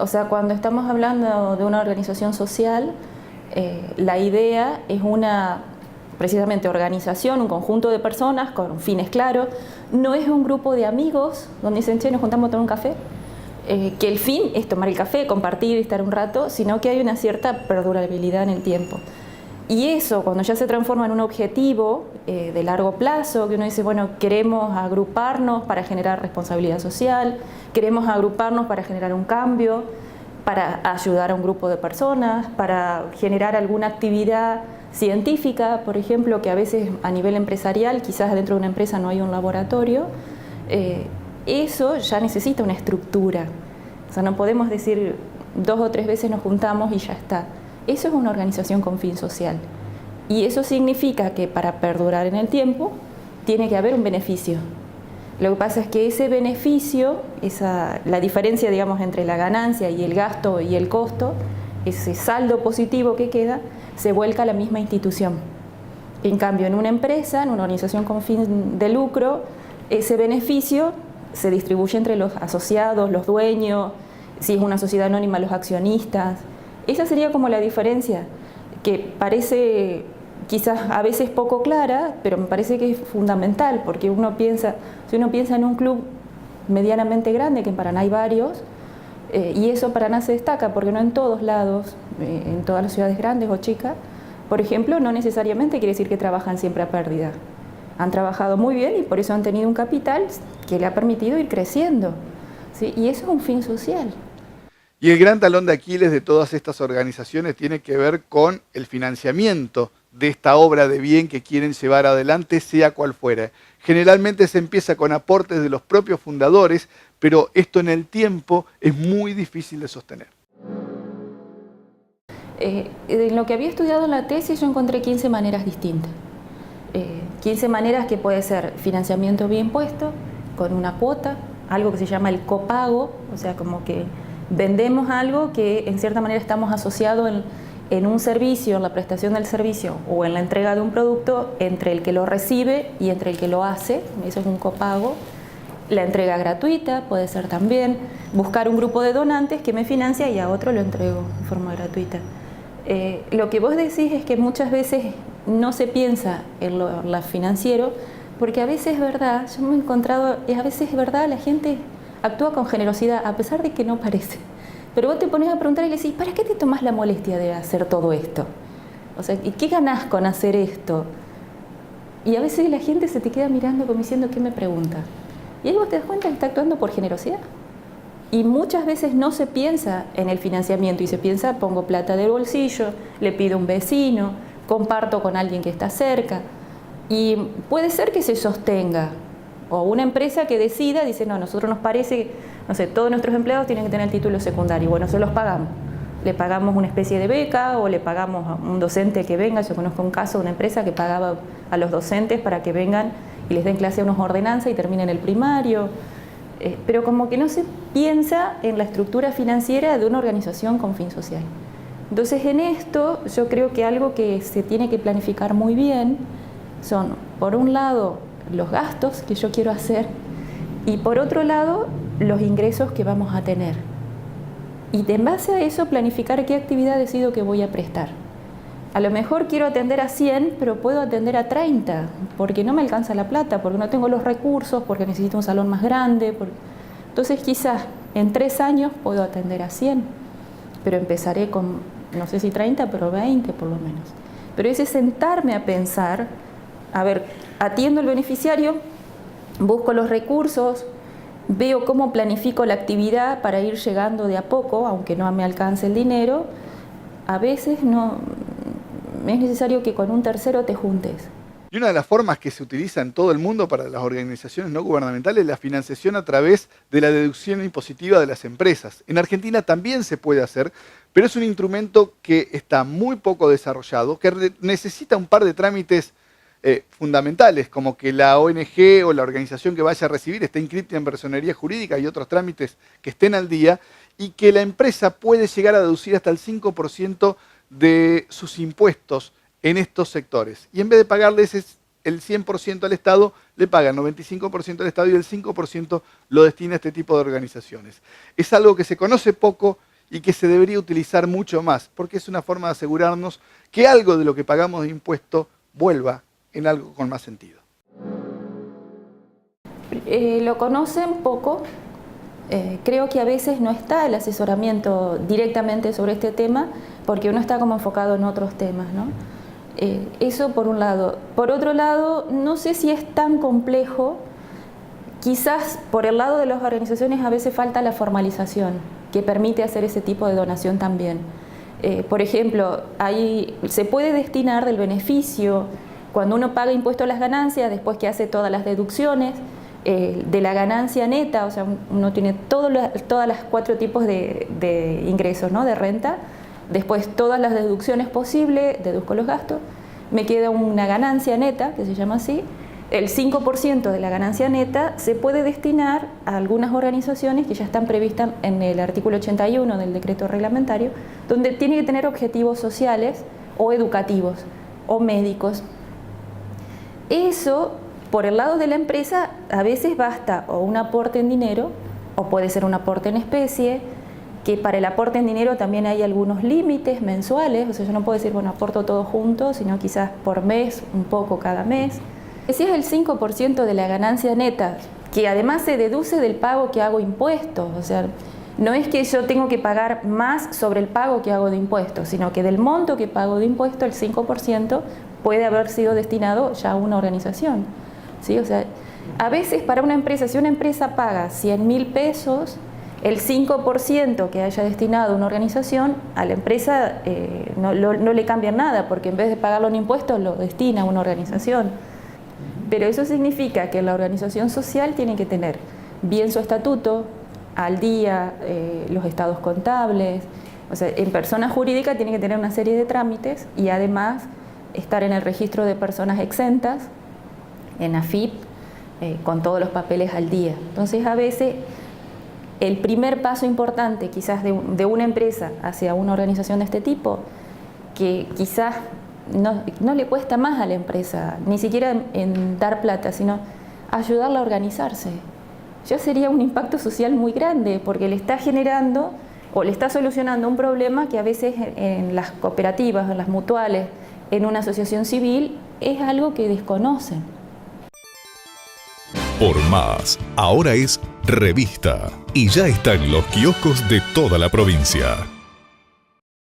O sea, cuando estamos hablando de una organización social, la idea es una, precisamente, organización, un conjunto de personas con fines claros. No es un grupo de amigos donde dicen, che, nos juntamos a tomar un café, que el fin es tomar el café, compartir y estar un rato, sino que hay una cierta perdurabilidad en el tiempo. Y eso, cuando ya se transforma en un objetivo de largo plazo, que uno dice, bueno, queremos agruparnos para generar responsabilidad social, queremos agruparnos para generar un cambio, para ayudar a un grupo de personas, para generar alguna actividad científica, por ejemplo, que a veces a nivel empresarial, quizás dentro de una empresa no hay un laboratorio, eso ya necesita una estructura. O sea, no podemos decir 2 o 3 veces nos juntamos y ya está. Eso es una organización con fin social. Y eso significa que para perdurar en el tiempo tiene que haber un beneficio. Lo que pasa es que ese beneficio, la diferencia, digamos, entre la ganancia y el gasto y el costo, ese saldo positivo que queda, se vuelca a la misma institución. En cambio, en una empresa, en una organización con fin de lucro, ese beneficio se distribuye entre los asociados, los dueños, si es una sociedad anónima, los accionistas. Esa sería como la diferencia, que parece quizás a veces poco clara, pero me parece que es fundamental, porque si uno piensa en un club medianamente grande, que en Paraná hay varios, y eso Paraná se destaca, porque no en todos lados, en todas las ciudades grandes o chicas, por ejemplo, no necesariamente quiere decir que trabajan siempre a pérdida. Han trabajado muy bien y por eso han tenido un capital que le ha permitido ir creciendo, ¿sí? Y eso es un fin social. Y el gran talón de Aquiles de todas estas organizaciones tiene que ver con el financiamiento de esta obra de bien que quieren llevar adelante, sea cual fuera. Generalmente se empieza con aportes de los propios fundadores, pero esto en el tiempo es muy difícil de sostener. En lo que había estudiado en la tesis yo encontré 15 maneras distintas. 15 maneras que puede ser financiamiento bien puesto, con una cuota, algo que se llama el copago, o sea, como que vendemos algo que en cierta manera estamos asociados en un servicio, en la prestación del servicio o en la entrega de un producto entre el que lo recibe y entre el que lo hace, eso es un copago. La entrega gratuita puede ser también, buscar un grupo de donantes que me financia y a otro lo entrego de forma gratuita. Lo que vos decís es que muchas veces no se piensa en lo financiero, porque a veces es verdad, yo me he encontrado, a veces es verdad, la gente actúa con generosidad, a pesar de que no parece. Pero vos te pones a preguntar y le decís, ¿para qué te tomás la molestia de hacer todo esto? O sea, ¿y qué ganás con hacer esto? Y a veces la gente se te queda mirando como diciendo, ¿qué me pregunta? Y ahí vos te das cuenta que está actuando por generosidad. Y muchas veces no se piensa en el financiamiento y se piensa, pongo plata del bolsillo, le pido a un vecino, comparto con alguien que está cerca. Y puede ser que se sostenga. O una empresa que decida, dice, no, a nosotros nos parece, no sé, todos nuestros empleados tienen que tener el título secundario. Bueno, se los pagamos. Le pagamos una especie de beca o le pagamos a un docente que venga. Yo conozco un caso de una empresa que pagaba a los docentes para que vengan y les den clase a unos ordenanzas y terminen el primario. Pero como que no se piensa en la estructura financiera de una organización con fin social. Entonces, en esto yo creo que algo que se tiene que planificar muy bien son, por un lado, los gastos que yo quiero hacer y por otro lado, los ingresos que vamos a tener. Y en base a eso planificar qué actividad decido que voy a prestar. A lo mejor quiero atender a 100, pero puedo atender a 30, porque no me alcanza la plata, porque no tengo los recursos, porque necesito un salón más grande. Entonces quizás en 3 años puedo atender a 100, pero empezaré con, no sé si 30, pero 20 por lo menos. Pero ese sentarme a pensar, a ver, atiendo al beneficiario, busco los recursos, veo cómo planifico la actividad para ir llegando de a poco, aunque no me alcance el dinero. A veces no es necesario que con un tercero te juntes. Y una de las formas que se utiliza en todo el mundo para las organizaciones no gubernamentales es la financiación a través de la deducción impositiva de las empresas. En Argentina también se puede hacer, pero es un instrumento que está muy poco desarrollado, que necesita un par de trámites fundamentales, como que la ONG o la organización que vaya a recibir esté inscrita en personería jurídica y otros trámites que estén al día, y que la empresa puede llegar a deducir hasta el 5% de sus impuestos en estos sectores. Y en vez de pagarles el 100% al Estado, le paga el 95% al Estado y el 5% lo destina a este tipo de organizaciones. Es algo que se conoce poco y que se debería utilizar mucho más, porque es una forma de asegurarnos que algo de lo que pagamos de impuesto vuelva en algo con más sentido. Lo conocen poco. Creo que a veces no está el asesoramiento directamente sobre este tema porque uno está como enfocado en otros temas, ¿no? Eso por un lado. Por otro lado, no sé si es tan complejo. Quizás por el lado de las organizaciones a veces falta la formalización que permite hacer ese tipo de donación también. Por ejemplo, se puede destinar del beneficio cuando uno paga impuesto a las ganancias, después que hace todas las deducciones, de la ganancia neta, o sea, uno tiene todas las 4 tipos de ingresos, ¿no? De renta, después todas las deducciones posibles, deduzco los gastos, me queda una ganancia neta, que se llama así. El 5% de la ganancia neta se puede destinar a algunas organizaciones que ya están previstas en el artículo 81 del decreto reglamentario, donde tiene que tener objetivos sociales o educativos o médicos. Eso, por el lado de la empresa, a veces basta o un aporte en dinero, o puede ser un aporte en especie, que para el aporte en dinero también hay algunos límites mensuales, o sea, yo no puedo decir, bueno, aporto todo junto, sino quizás por mes, un poco cada mes. Si es el 5% de la ganancia neta, que además se deduce del pago que hago impuestos, o sea, no es que yo tengo que pagar más sobre el pago que hago de impuestos, sino que del monto que pago de impuestos, el 5% puede haber sido destinado ya a una organización. ¿Sí? O sea, a veces para una empresa, si una empresa paga 100.000 pesos, el 5% que haya destinado a una organización, a la empresa no le cambia nada, porque en vez de pagarlo en impuestos, lo destina a una organización. Pero eso significa que la organización social tiene que tener bien su estatuto, al día, los estados contables, o sea, en persona jurídica tiene que tener una serie de trámites y además estar en el registro de personas exentas, en AFIP, con todos los papeles al día. Entonces, a veces, el primer paso importante quizás de una empresa hacia una organización de este tipo, que quizás no le cuesta más a la empresa, ni siquiera en dar plata, sino ayudarla a organizarse. Ya sería un impacto social muy grande, porque le está generando o le está solucionando un problema que a veces en las cooperativas, en las mutuales, en una asociación civil, es algo que desconocen. Por Más, ahora es revista y ya está en los kioscos de toda la provincia.